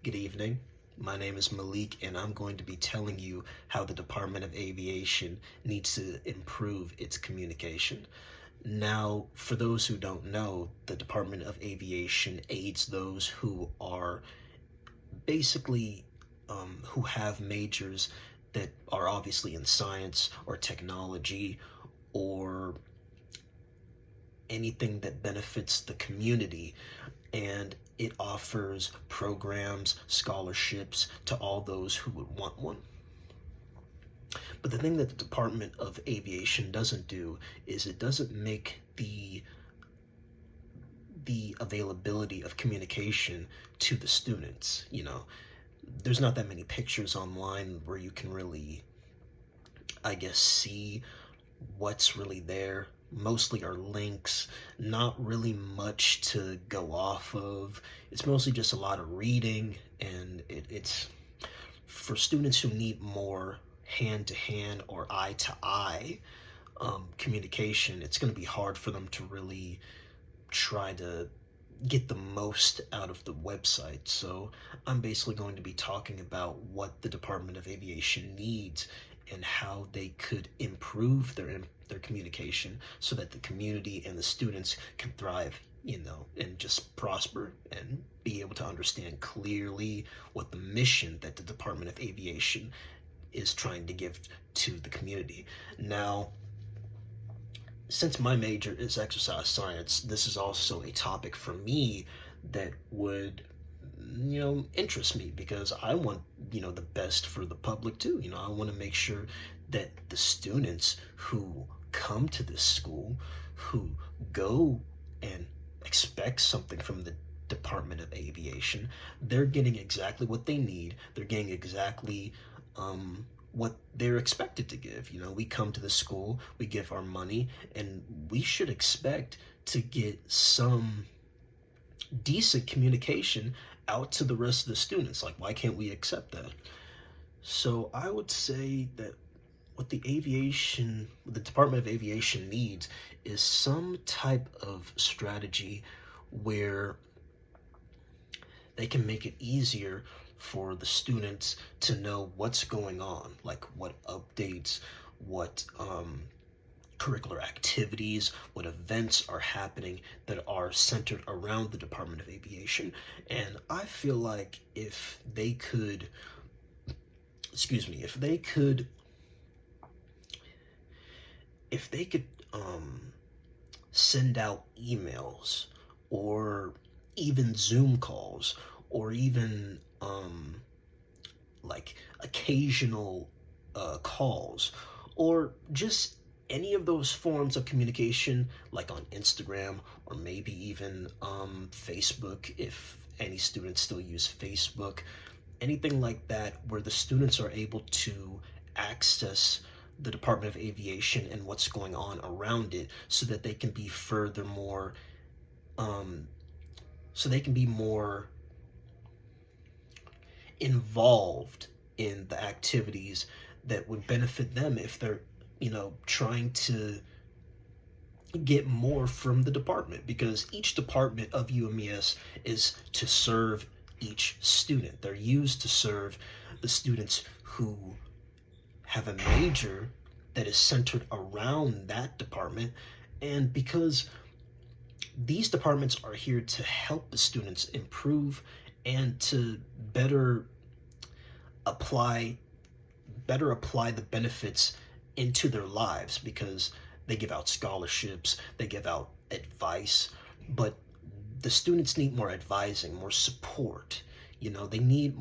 Good evening. My name is Malik, and I'm going to be telling you how the Department of Aviation needs to improve its communication. Now, for those who don't know, the Department of Aviation aids those who are basically who have majors that are obviously in science or technology or anything that benefits the community, and it offers programs, scholarships to all those who would want one. But the thing that the Department of Aviation doesn't do is it doesn't make the availability of communication to the students. There's not that many pictures online where you can really, I guess, see what's really there. Mostly are links, not really much to go off of. It's mostly just a lot of reading, and it's for students who need more hand-to-hand or eye-to-eye communication. It's going to be hard for them to really try to get the most out of the website. So I'm basically going to be talking about what the Department of Aviation needs and how they could improve their communication so that the community and the students can thrive, and just prosper and be able to understand clearly what the mission that the Department of Aviation is trying to give to the community. Now, since my major is exercise science, this is also a topic for me that would interest me, because I want the best for the public too. I want to make sure that the students who come to this school, who go and expect something from the Department of Aviation, they're getting exactly what they need. They're getting exactly what they're expected to give. We come to the school, we give our money, and we should expect to get some decent communication out to the rest of the students. Like, why can't we accept that? So I would say that what the Department of Aviation needs is some type of strategy where they can make it easier for the students to know what's going on, like what updates, what curricular activities, what events are happening that are centered around the Department of Aviation. And I feel like if they could, send out emails, or even Zoom calls, or even like occasional calls, or just any of those forms of communication, like on Instagram, or maybe even Facebook, if any students still use Facebook, anything like that, where the students are able to access the Department of Aviation and what's going on around it, so that they can be more involved in the activities that would benefit them if they're trying to get more from the department, because each department of UMES is to serve each student. They're used to serve the students who have a major that is centered around that department. And because these departments are here to help the students improve and to better apply the benefits into their lives, because they give out scholarships, they give out advice, but the students need more advising, more support. They need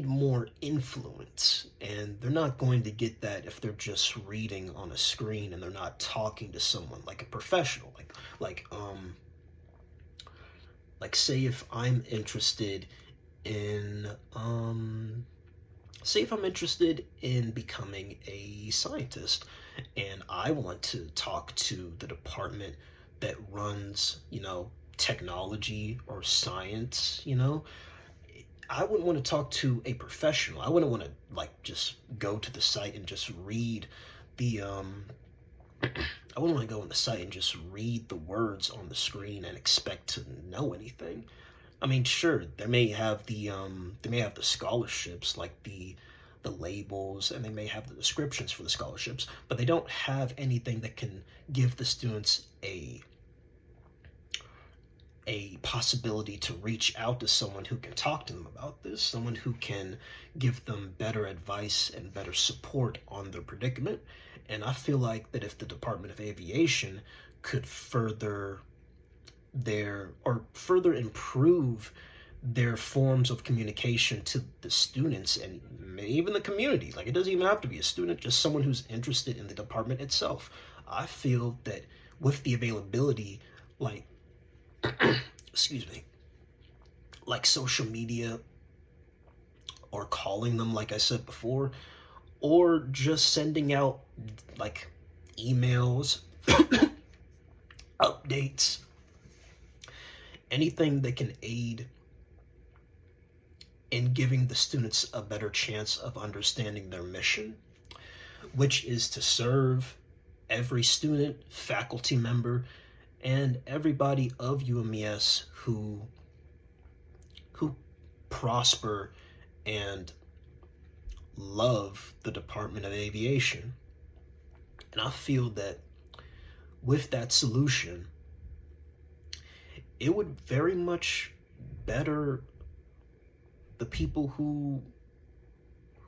more influence, and they're not going to get that if they're just reading on a screen and they're not talking to someone like a professional. Like say if I'm interested in becoming a scientist, and I want to talk to the department that runs, technology or science, I wouldn't want to talk to a professional. I wouldn't want to just go to the site and just read the I wouldn't want to go on the site and just read the words on the screen and expect to know anything. I mean, sure, they may have the scholarships, like the labels, and they may have the descriptions for the scholarships, but they don't have anything that can give the students a possibility to reach out to someone who can talk to them about this, someone who can give them better advice and better support on their predicament. And I feel like that if the Department of Aviation could further improve their forms of communication to the students and even the community, like it doesn't even have to be a student, just someone who's interested in the department itself. I feel that with the availability, like excuse me, like social media, or calling them, like I said before, or just sending out like emails, updates, anything that can aid in giving the students a better chance of understanding their mission, which is to serve every student, faculty member, and everybody of UMES who prosper and love the Department of Aviation. And I feel that with that solution, it would very much better the people who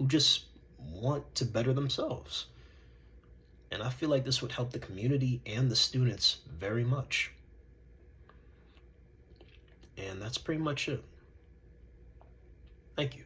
just want to better themselves. And I feel like this would help the community and the students very much. And that's pretty much it. Thank you.